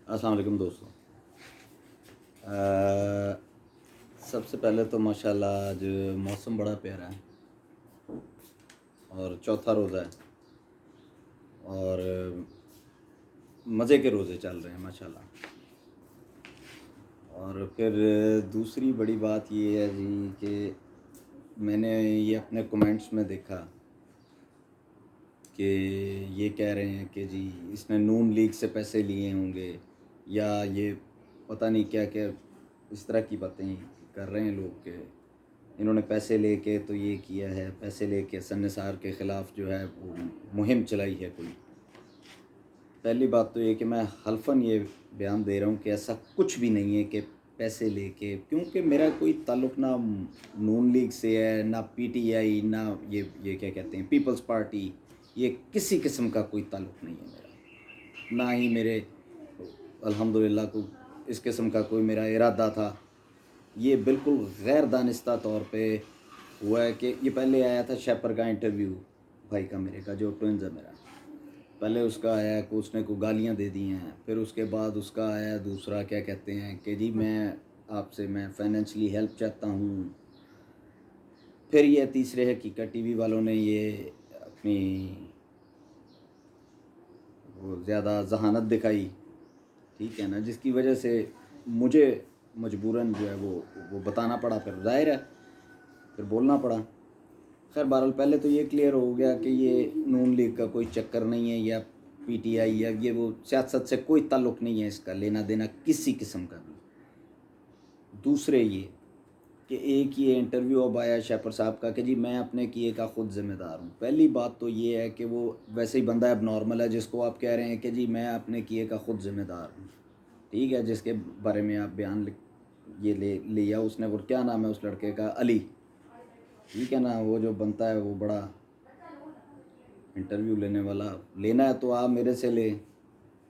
अस्सलाम वालेकुम दोस्तों। सबसे पहले तो माशाल्लाह आज मौसम बड़ा प्यारा है और चौथा रोज़ा है और मज़े के रोज़े चल रहे हैं माशाल्लाह। और फिर दूसरी बड़ी बात ये है जी कि मैंने ये अपने कमेंट्स में देखा कि ये कह रहे हैं कि जी इसने नून लीग से पैसे लिए होंगे या ये पता नहीं क्या क्या इस तरह की बातें कर रहे हैं लोग कि इन्होंने पैसे लेके तो ये किया है, पैसे लेके हसन निसार के ख़िलाफ़ जो है वो मुहिम चलाई है कोई। पहली बात तो ये कि मैं हल्फ़न ये बयान दे रहा हूँ कि ऐसा कुछ भी नहीं है कि पैसे लेके, क्योंकि मेरा कोई ताल्लुक़ ना नून लीग से है, ना पीटीआई, ना ये क्या कहते हैं पीपल्स पार्टी, ये किसी किस्म का कोई ताल्लुक़ नहीं है मेरा। ना ही मेरे अल्हम्दुलिल्लाह को इस किस्म का कोई मेरा इरादा था। ये बिल्कुल गैर दानिस्ता तौर पे हुआ है कि ये पहले आया था शेपर का इंटरव्यू भाई का, मेरे का जो ट्विन्स है मेरा, पहले उसका आया कि उसने को गालियाँ दे दी हैं, फिर उसके बाद उसका आया दूसरा क्या कहते हैं कि जी मैं आपसे मैं फाइनेंशियली हेल्प चाहता हूँ। फिर ये तीसरे हकीकत टीवी वालों ने ये अपनी वो ज़्यादा ज़हानत दिखाई, ठीक है ना, जिसकी वजह से मुझे मजबूरन जो है वो बताना पड़ा, फिर ज़ाहिर है फिर बोलना पड़ा। खैर बहरहाल पहले तो ये क्लियर हो गया कि ये नून लीग का कोई चक्कर नहीं है या पीटीआई या ये वो सियासत से कोई ताल्लुक़ नहीं है, इसका लेना देना किसी किस्म का भी। दूसरे ये कि एक ये इंटरव्यू अब आया शेफर साहब का कि जी मैं अपने किए का ख़ुद ज़िम्मेदार हूँ। पहली बात तो ये है कि वो वैसे ही बंदा अब नॉर्मल है जिसको आप कह रहे हैं कि जी मैं अपने किए का ख़ुद ज़िम्मेदार हूँ, ठीक है, जिसके बारे में आप बयान ये ले लिया उसने, वो क्या नाम है उस लड़के का, अली, ठीक है ना, वो जो बनता है वो बड़ा इंटरव्यू लेने वाला, लेना है तो आप मेरे से ले,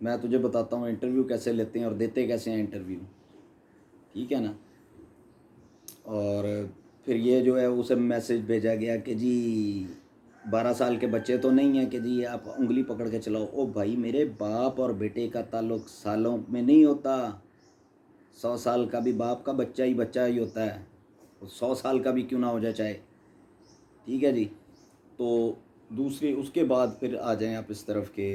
मैं तुझे बताता हूँ इंटरव्यू कैसे लेते हैं और देते कैसे हैं इंटरव्यू, ठीक है ना। और फिर ये जो है उसे मैसेज भेजा गया कि जी 12 साल के बच्चे तो नहीं है कि जी आप उंगली पकड़ के चलाओ। ओ भाई मेरे बाप और बेटे का ताल्लुक़ सालों में नहीं होता, 100 साल का भी बाप का बच्चा ही होता है, 100 साल का भी क्यों ना हो जाए चाहे, ठीक है जी। तो दूसरी उसके बाद फिर आ जाएं आप इस तरफ के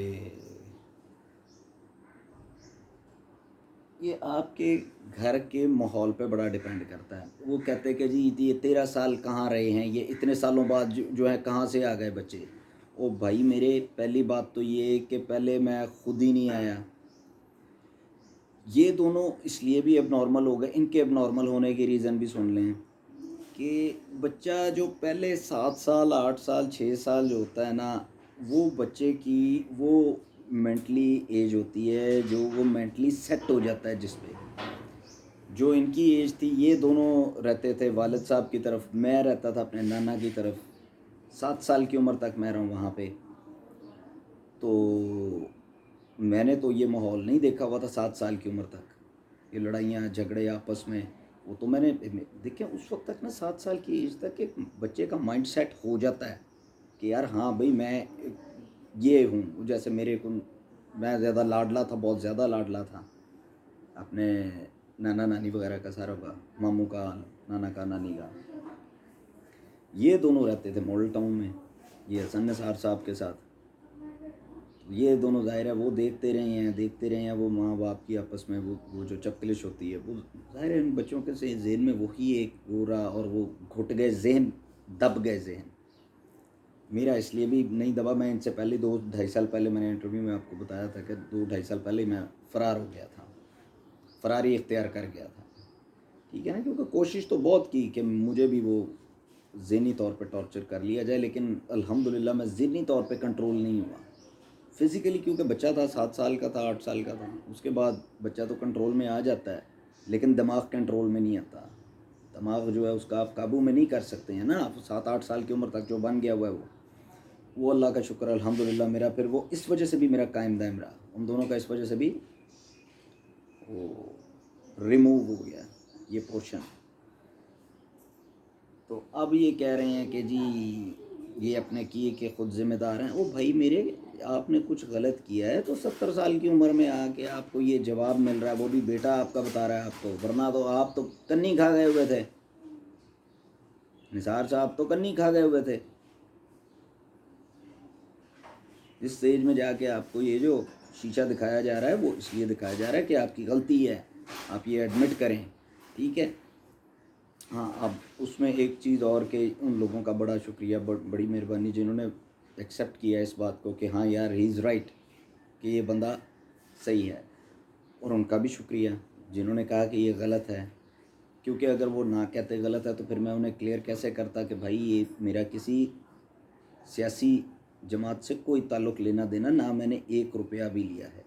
ये आपके घर के माहौल पे बड़ा डिपेंड करता है। वो कहते हैं कि जी ये 13 साल कहाँ रहे हैं, ये इतने सालों बाद जो है कहाँ से आ गए बच्चे। ओ भाई मेरे पहली बात तो ये कि पहले मैं खुद ही नहीं आया, ये दोनों इसलिए भी अब नॉर्मल हो गए, इनके अब नॉर्मल होने के रीज़न भी सुन लें कि बच्चा जो पहले 7 साल 8 साल 6 साल जो होता है ना, वो बच्चे की वो मेंटली एज होती है जो वो मेंटली सेट हो जाता है, जिस पे जो इनकी एज थी, ये दोनों रहते थे वालिद साहब की तरफ, मैं रहता था अपने नाना की तरफ, 7 साल की उम्र तक मैं रहा हूँ वहाँ पे। तो मैंने तो ये माहौल नहीं देखा हुआ था 7 साल की उम्र तक, ये लड़ाइयाँ झगड़े आपस में, वो तो मैंने देखे उस वक्त तक ना 7 साल की एज तक एक बच्चे का माइंड सेट हो जाता है कि यार हाँ भाई मैं ये हूँ, जैसे मेरे को मैं ज़्यादा लाडला था, बहुत ज़्यादा लाडला था अपने नाना नानी वगैरह का, सारों का, मामू का, नाना का, नानी का। ये दोनों रहते थे मॉडल टाउन में, ये हसन निसार साहब के साथ, ये दोनों ज़ाहिर है वो देखते रहे हैं वो माँ बाप की आपस में वो जो चपकलिश होती है, वो ज़ाहिर है इन बच्चों के से जहन में वही एक हो रहा, और वो घुट गए जहन, दब गए जहन। मेरा इसलिए भी नहीं दबा, मैं इनसे पहले 2-2.5 साल पहले मैंने इंटरव्यू में आपको बताया था कि 2-2.5 साल पहले मैं फ़रार हो गया था, फ़रारी इख्तियार कर गया था, ठीक है ना, क्योंकि कोशिश तो बहुत की कि मुझे भी वो ज़हनी तौर पे टॉर्चर कर लिया जाए, लेकिन अल्हम्दुलिल्लाह मैं ज़हनी तौर पे कंट्रोल नहीं हुआ। फ़िज़िकली क्योंकि बच्चा था, 7 साल का था, 8 साल का था, उसके बाद बच्चा तो कंट्रोल में आ जाता है, लेकिन दिमाग कंट्रोल में नहीं आता। दिमाग जो है उसका आप काबू में नहीं कर सकते हैं ना, आप 7-8 साल की उम्र तक जो बन गया हुआ है वो अल्लाह का शुक्र अल्हम्दुलिल्लाह मेरा फिर वो इस वजह से भी मेरा कायम दायम रहा, उन दोनों का इस वजह से भी वो रिमूव हो गया ये पोर्शन। तो अब ये कह रहे हैं कि जी ये अपने किए के ख़ुद ज़िम्मेदार हैं। ओ भाई मेरे آپ نے کچھ غلط کیا ہے تو 70 سال کی عمر میں آ کے آپ کو یہ جواب مل رہا ہے، وہ بھی بیٹا آپ کا بتا رہا ہے آپ کو، ورنہ تو آپ تو کنی کھا گئے ہوئے تھے، نثار صاحب تو کنی کھا گئے ہوئے تھے۔ اس اسٹیج میں جا کے آپ کو یہ جو شیشہ دکھایا جا رہا ہے وہ اس لیے دکھایا جا رہا ہے کہ آپ کی غلطی ہے، آپ یہ ایڈمٹ کریں، ٹھیک ہے۔ ہاں، اب اس میں ایک چیز اور کہ ان لوگوں کا بڑا شکریہ، بڑی مہربانی جنہوں نے ایکسیپٹ کیا اس بات کو کہ ہاں یار ہی از رائٹ، کہ یہ بندہ صحیح ہے، اور ان کا بھی شکریہ جنہوں نے کہا کہ یہ غلط ہے، کیونکہ اگر وہ نہ کہتے غلط ہے تو پھر میں انہیں کلیئر کیسے کرتا کہ بھائی یہ میرا کسی سیاسی جماعت سے کوئی تعلق لینا دینا، نہ میں نے 1 روپیہ بھی لیا ہے،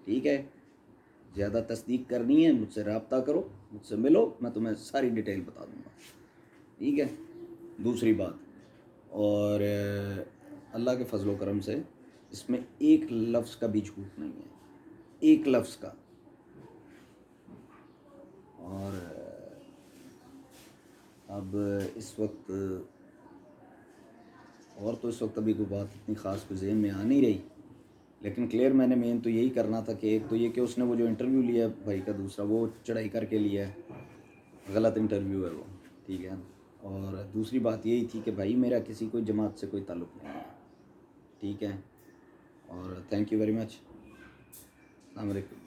ٹھیک ہے۔ زیادہ تصدیق کرنی ہے مجھ سے رابطہ کرو، مجھ سے ملو، میں تمہیں ساری ڈیٹیل بتا دوں گا، ٹھیک ہے۔ دوسری بات، اور اللہ کے فضل و کرم سے اس میں ایک لفظ کا بھی جھوٹ نہیں ہے، ایک لفظ کا۔ اور اب اس وقت اور تو اس وقت ابھی کوئی بات اتنی خاص کوئی ذہن میں آ نہیں رہی، لیکن کلیئر میں نے مین تو یہی کرنا تھا کہ ایک تو یہ کہ اس نے وہ جو انٹرویو لیا بھائی کا، دوسرا وہ چڑھائی کر کے لیا ہے، غلط انٹرویو ہے وہ، ٹھیک ہے۔ اور دوسری بات یہی تھی کہ بھائی میرا کسی کوئی جماعت سے کوئی تعلق نہیں ہے، ٹھیک ہے۔ اور تھینک یو ویری مچ، السلام علیکم۔